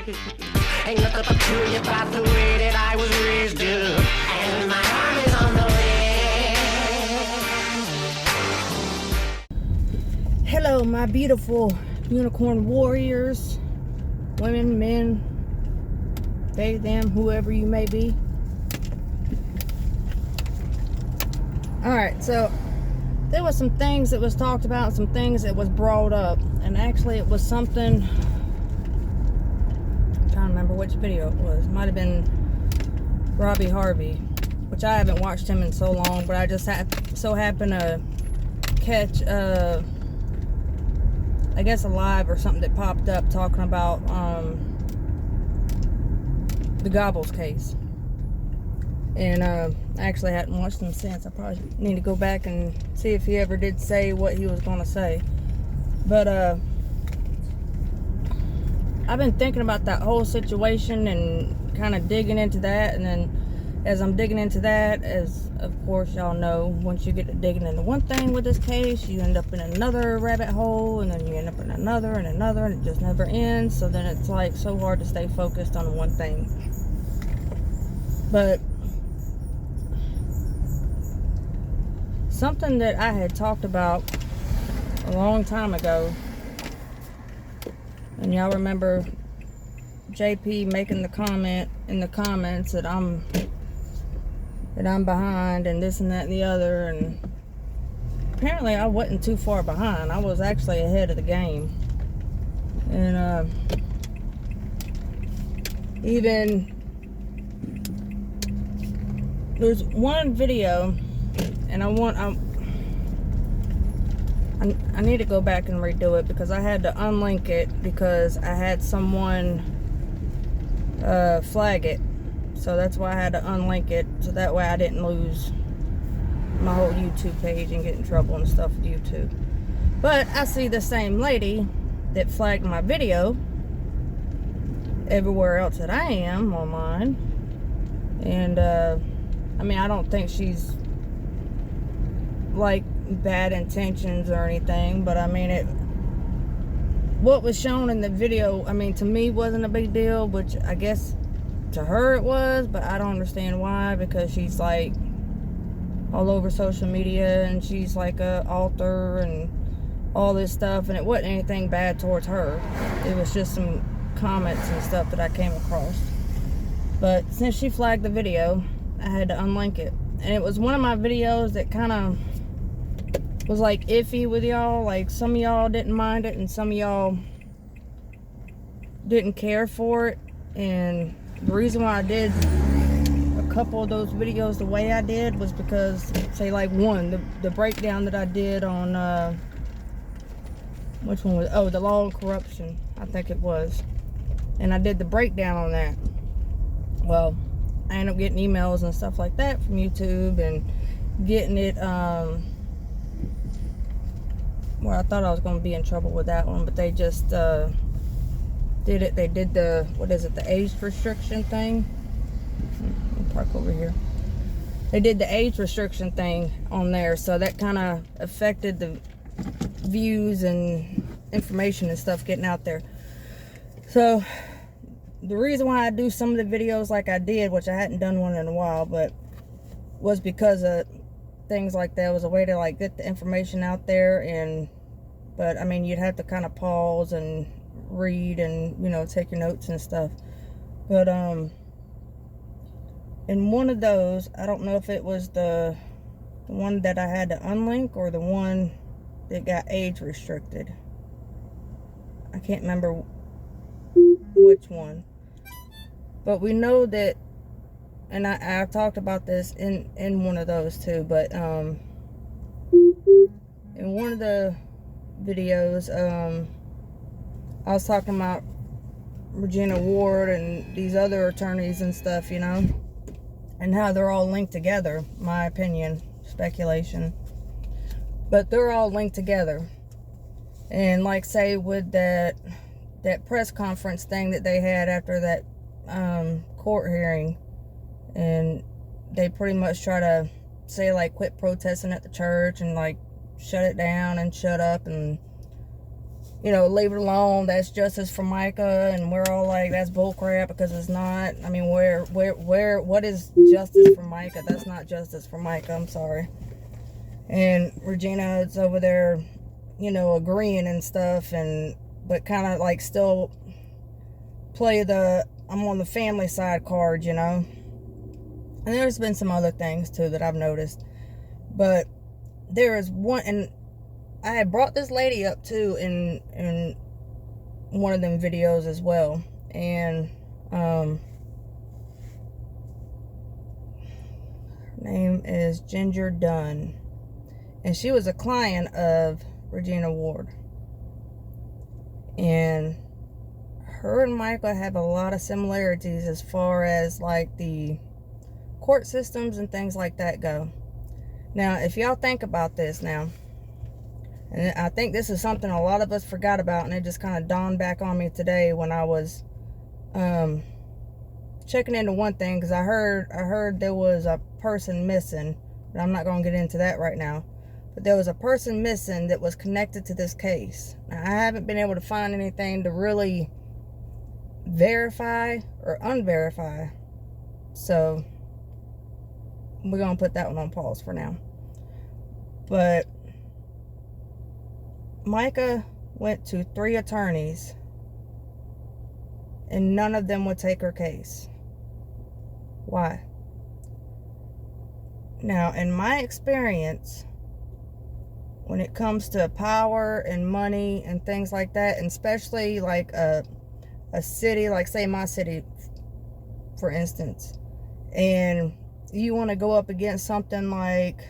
Ain't nothing peculiar about the way that I was raised, and my arm is on the way. Hello, my beautiful unicorn warriors, women, men, they, them, whoever you may be. Alright, so there was some things that was talked about, some things that was brought up, and actually it was something, I'm trying to remember which video it was. It might have been Robbie Harvey, which I haven't watched him in so long, but I just so happened to catch I guess a live or something that popped up talking about the Gobbles case. And I actually hadn't watched him since. I probably need to go back and see if he ever did say what he was going to say. But I've been thinking about that whole situation and kind of digging into that. And then as I'm digging into that, as of course y'all know, once you get to digging into one thing with this case, you end up in another rabbit hole, and then you end up in another and another, and it just never ends. So then it's like so hard to stay focused on one thing. But something that I had talked about a long time ago, and y'all remember JP making the comment in the comments that I'm behind and this and that and the other, and apparently I wasn't too far behind. I was actually ahead of the game. And even there's one video, and I need to go back and redo it because I had to unlink it because I had someone flag it. So that's why I had to unlink it, so that way I didn't lose my whole YouTube page and get in trouble and stuff with YouTube. But I see the same lady that flagged my video everywhere else that I am on mine. And I mean, I don't think she's like bad intentions or anything, but I mean, what was shown in the video, I mean, to me wasn't a big deal, which I guess to her it was, but I don't understand why, because she's like all over social media and she's like a author and all this stuff, and it wasn't anything bad towards her. It was just some comments and stuff that I came across. But since she flagged the video, I had to unlink it. And it was one of my videos that kind of was like iffy with y'all. Like some of y'all didn't mind it and some of y'all didn't care for it. And the reason why I did a couple of those videos the way I did was because, say like one, the breakdown that I did on, which one was, oh, the law and corruption, I think it was. And I did the breakdown on that. Well, I ended up getting emails and stuff like that from YouTube and getting it, well, I thought I was going to be in trouble with that one, but they just, did it. They did the, what is it, the age restriction thing. Let me park over here. They did the age restriction thing on there, so that kind of affected the views and information and stuff getting out there. So the reason why I do some of the videos like I did, which I hadn't done one in a while, but was because of things like that. It was a way to like get the information out there. And but I mean, you'd have to kind of pause and read and, you know, take your notes and stuff. But in one of those, I don't know if it was the one that I had to unlink or the one that got age restricted. I can't remember which one, but we know that, and I've talked about this in one of those too, but in one of the videos, I was talking about Regina Ward and these other attorneys and stuff, you know, and how they're all linked together. My opinion, speculation, but they're all linked together. And like, say with that press conference thing that they had after that court hearing, and they pretty much try to say like quit protesting at the church and like shut it down and shut up, and leave it alone. That's justice for Mica. And we're all like, that's bullcrap because it's not. I mean, what is justice for Mica? That's not justice for Mica. I'm sorry. And Regina is over there, agreeing and stuff, but kind of like still play I'm on the family side card, And there's been some other things too that I've noticed. But there is one, and I had brought this lady up too in one of them videos as well. And her name is Ginger Dunn. And she was a client of Regina Ward. And her and Mica have a lot of similarities as far as like the court systems and things like that go. Now, if y'all think about this now, and I think this is something a lot of us forgot about, and it just kind of dawned back on me today when I was checking into one thing, because I heard there was a person missing, but I'm not going to get into that right now. But there was a person missing that was connected to this case. Now, I haven't been able to find anything to really verify or unverify, so we're going to put that one on pause for now. But Mica went to 3 attorneys, and none of them would take her case. Why? Now, in my experience, when it comes to power and money and things like that, and especially like a city, like say my city, for instance, and you want to go up against something like,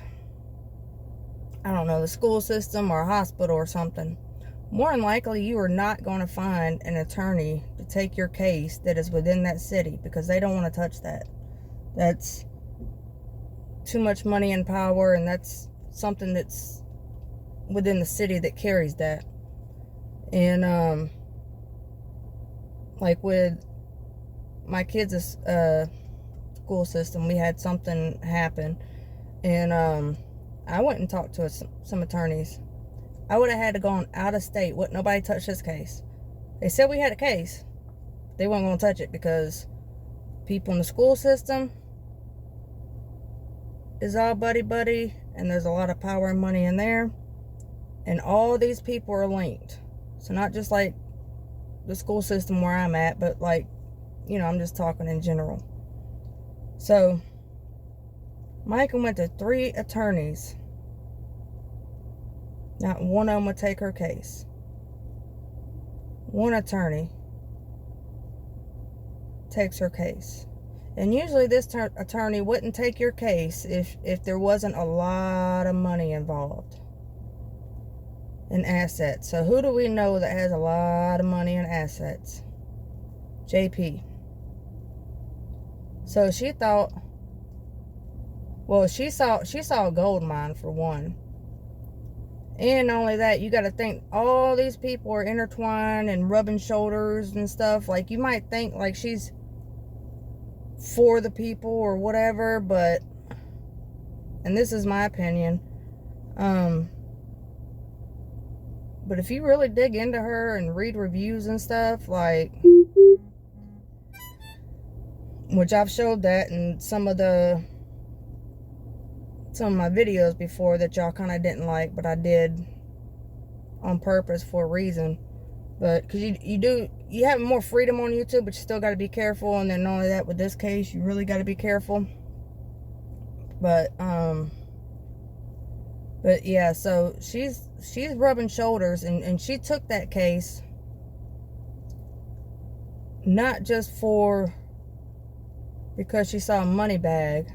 I don't know, the school system or a hospital or something, more than likely you are not going to find an attorney to take your case that is within that city, because they don't want to touch that. That's too much money and power, and that's something that's within the city that carries that. And like with my kids' school system, we had something happen, and I went and talked to some attorneys. I would have had to go out of state. Wouldn't nobody touch this case. They said we had a case. They weren't going to touch it because people in the school system is all buddy, and there's a lot of power and money in there. And all these people are linked. So not just like the school system where I'm at, but like, I'm just talking in general. So Mica went to 3 attorneys. Not one of them would take her case. One attorney takes her case. And usually this attorney wouldn't take your case if there wasn't a lot of money involved and assets. So who do we know that has a lot of money and assets? JP. So she thought, well, she saw a gold mine for one. And not only that, you got to think all these people are intertwined and rubbing shoulders and stuff. Like, you might think like she's for the people or whatever, but, and this is my opinion, but if you really dig into her and read reviews and stuff, like, which I've showed that in some of my videos before that y'all kind of didn't like, but I did on purpose for a reason. But because you have more freedom on YouTube, but you still got to be careful. And then not only that, with this case, you really got to be careful. But yeah, so she's rubbing shoulders, and she took that case not just because she saw a money bag,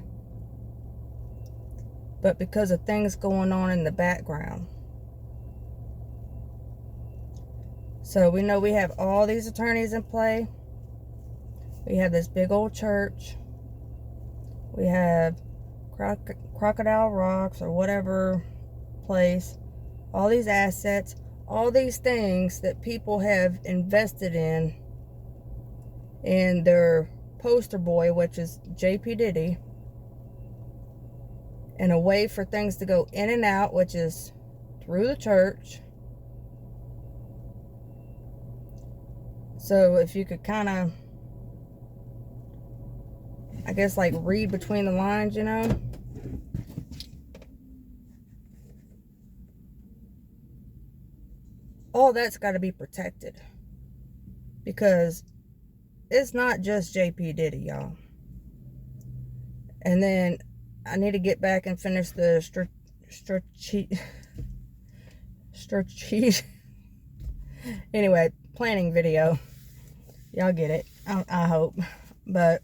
but because of things going on in the background. So we know we have all these attorneys in play. We have this big old church. We have Crocodile Rocks or whatever place. All these assets. All these things that people have invested in. And their poster boy, which is JP Diddy. And a way for things to go in and out, which is through the church. So if you could kind of, I guess, like read between the lines, you know. All that's got to be protected, because it's not just JP Diddy, y'all. And then I need to get back and finish the anyway, planning video. Y'all get it, I hope. But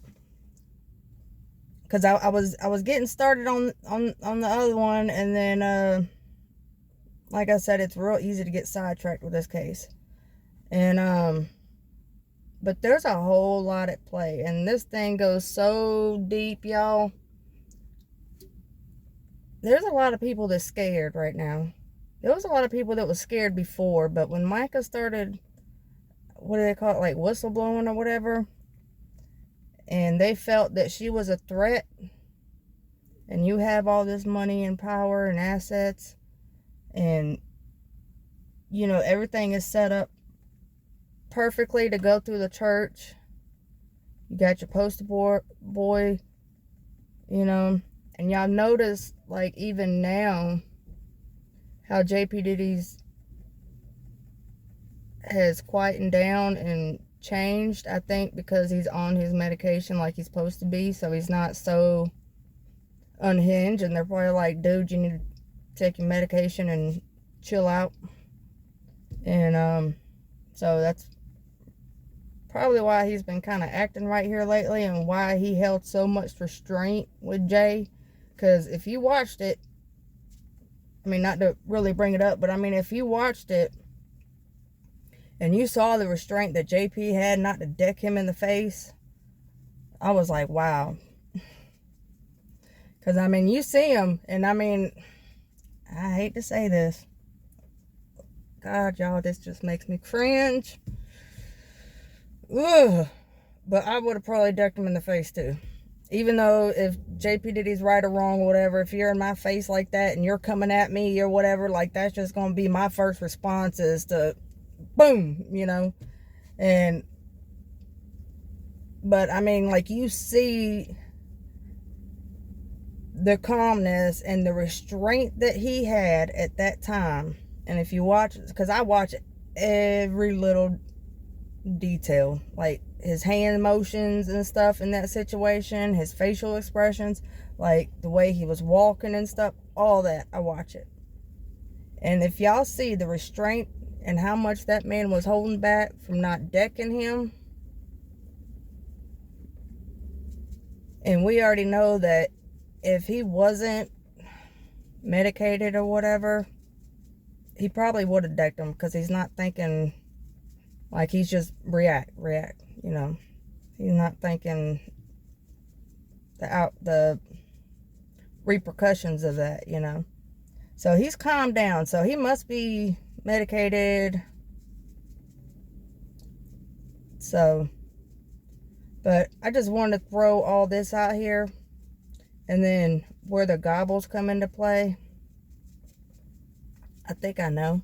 because I was getting started on the other one, and then like I said, it's real easy to get sidetracked with this case. And but there's a whole lot at play, and this thing goes so deep, y'all. There's a lot of people that's scared right now. There was a lot of people that was scared before, but when Mica started, what do they call it, like whistleblowing or whatever, and they felt that she was a threat, and you have all this money and power and assets, and you know everything is set up perfectly to go through the church. You got your poster boy, you know, and y'all notice, like, even now, how JP Diddy's has quietened down and changed, I think, because he's on his medication like he's supposed to be, so he's not so unhinged, and they're probably like, dude, you need to take your medication and chill out. And so that's probably why he's been kind of acting right here lately, and why he held so much restraint with Jay. Because if you watched it, I mean, not to really bring it up, but I mean, if you watched it and you saw the restraint that JP had not to deck him in the face, I was like, wow. Because I mean, you see him, and I mean, I hate to say this, God, y'all, this just makes me cringe. Ugh. But I would have probably decked him in the face too. Even though if JP Diddy's right or wrong or whatever, if you're in my face like that and you're coming at me or whatever, like, that's just going to be my first response, is to boom, you know. But I mean, like, you see the calmness and the restraint that he had at that time. And if you watch, because I watch every little detail, like his hand motions and stuff in that situation, his facial expressions, like the way he was walking and stuff, all that, I watch it. And if y'all see the restraint and how much that man was holding back from not decking him, and we already know that if he wasn't medicated or whatever, he probably would have decked him, because he's not thinking, like, he's just react, you know. He's not thinking the repercussions of that, you know. So he's calmed down. So he must be medicated. So, but I just wanted to throw all this out here. And then where the gobbles come into play, I think I know.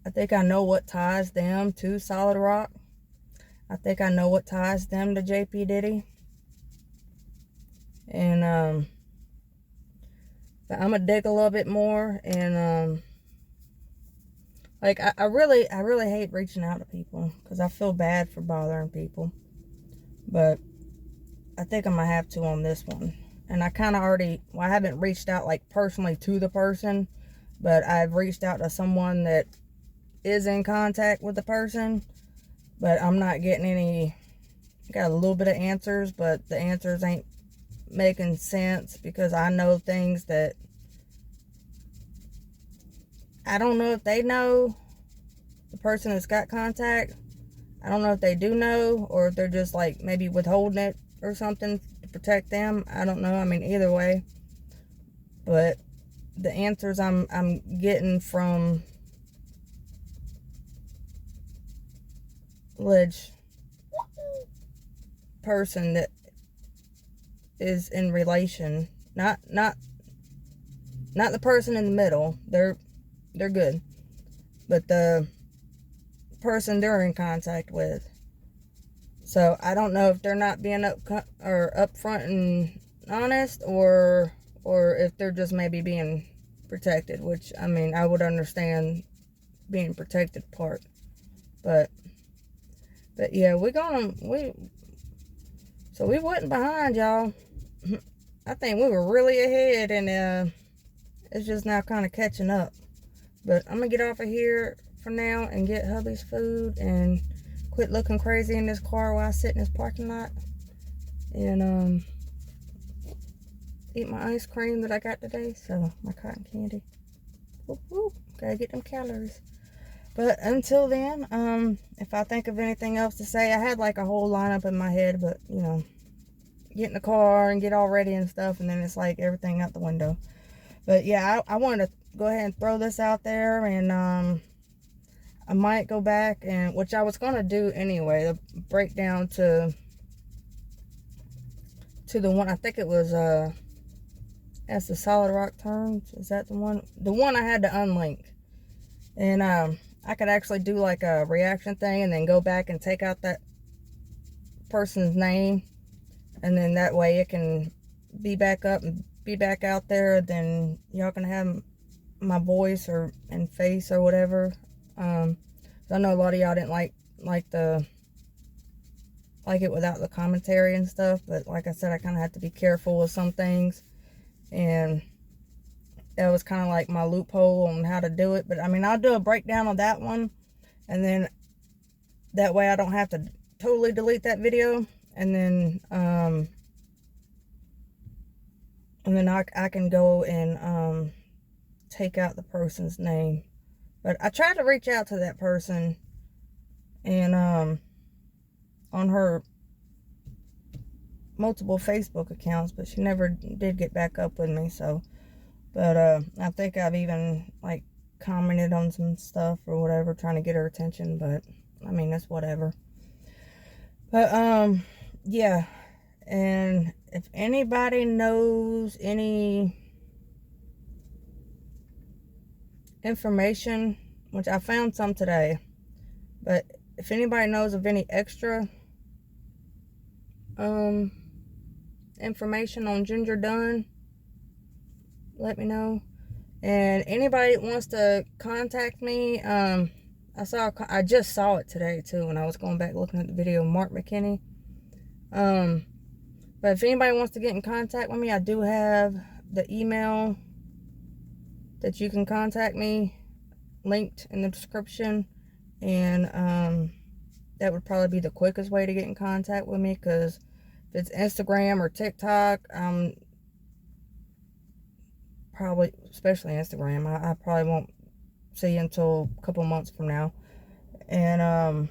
I think I know what ties them to Solid Rock. I think I know what ties them to JP Diddy. And but I'm gonna dig a little bit more, and like, I really hate reaching out to people, because I feel bad for bothering people. But I think I'm gonna have to on this one. And I kind of already, well, I haven't reached out like personally to the person, but I've reached out to someone that is in contact with the person, but I'm not getting any. Got a little bit of answers, but the answers ain't making sense, because I know things that I don't know if they know, the person that's got contact. I don't know if they do know, or if they're just like maybe withholding it or something to protect them. I don't know. I mean, either way. But the answers I'm getting from alleged person that is in relation, not the person in the middle. They're good, but the person they're in contact with. So I don't know if they're not being upfront and honest, or if they're just maybe being protected, which, I mean, I would understand being protected part. But yeah, so we wasn't behind, y'all. I think we were really ahead, and it's just now kind of catching up. But I'm gonna get off of here for now and get hubby's food and quit looking crazy in this car while I sit in this parking lot, and eat my ice cream that I got today. So my cotton candy. Whoop, whoop. Gotta get them calories. But until then, if I think of anything else to say, I had like a whole lineup in my head, but you know, get in the car and get all ready and stuff, and then it's like everything out the window. But yeah, I wanted to go ahead and throw this out there, and I might go back, and which I was gonna do anyway, the breakdown to the one, I think it was as the solid rock turns. Is that the one? The one I had to unlink, and I could actually do like a reaction thing, and then go back and take out that person's name, and then that way it can be back up and be back out there. Then y'all can have my voice and face or whatever. I know a lot of y'all didn't like it without the commentary and stuff, but like I said, I kind of have to be careful with some things, and that was kind of like my loophole on how to do it. But I mean, I'll do a breakdown of that one, and then that way I don't have to totally delete that video, and then I can go and take out the person's name. But I tried to reach out to that person, and on her multiple Facebook accounts, but she never did get back up with me. So, but I think I've even like commented on some stuff or whatever, trying to get her attention. But I mean, that's whatever. But yeah, and if anybody knows any information, which I found some today, but if anybody knows of any extra information on Ginger Dunn, let me know. And anybody that wants to contact me, I just saw it today too when I was going back looking at the video, Mark McKinney. But if anybody wants to get in contact with me, I do have the email that you can contact me linked in the description, and that would probably be the quickest way to get in contact with me, because if it's Instagram or TikTok, probably, especially Instagram, I probably won't see you until a couple months from now. And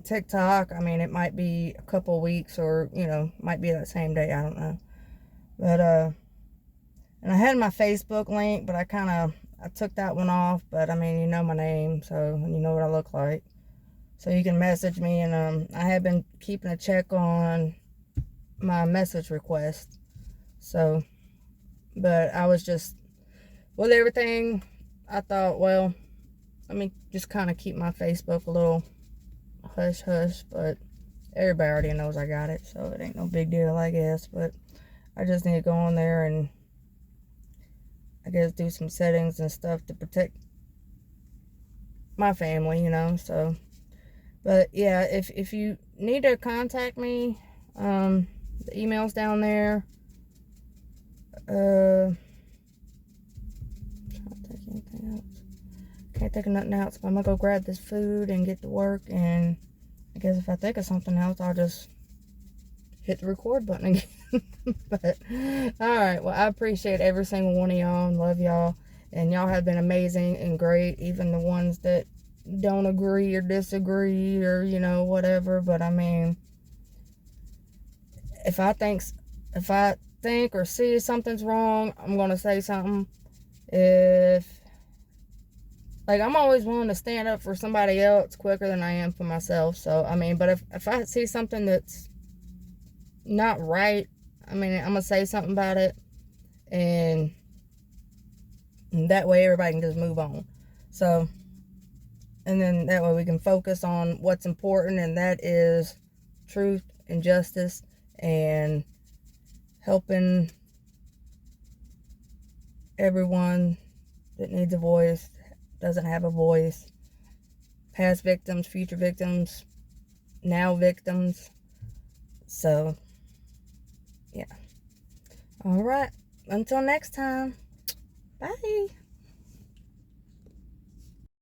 TikTok, I mean, it might be a couple weeks, or you know, might be that same day, I don't know. But and I had my Facebook link, but I took that one off. But I mean, you know my name, so you know what I look like, so you can message me. And I have been keeping a check on my message request. So, but I was just, with everything, I thought, well, let me just kind of keep my Facebook a little hush hush. But everybody already knows I got it, so it ain't no big deal, I guess. But I just need to go on there and I guess do some settings and stuff to protect my family, you know. So, but yeah, if you need to contact me, the email's down there. Trying to think anything else. Can't think of nothing else, but I'm gonna go grab this food and get to work, and I guess if I think of something else, I'll just hit the record button again. But alright, well, I appreciate every single one of y'all and love y'all, and y'all have been amazing and great, even the ones that don't agree or disagree or, you know, whatever. But I mean, if I think or see something's wrong, I'm gonna say something. I'm always willing to stand up for somebody else quicker than I am for myself. So I mean, but if I see something that's not right, I mean, I'm gonna say something about it, and that way everybody can just move on. So And then that way we can focus on what's important, and that is truth and justice and helping everyone that needs a voice, doesn't have a voice, past victims, future victims, now victims. So, yeah. All right. Until next time. Bye.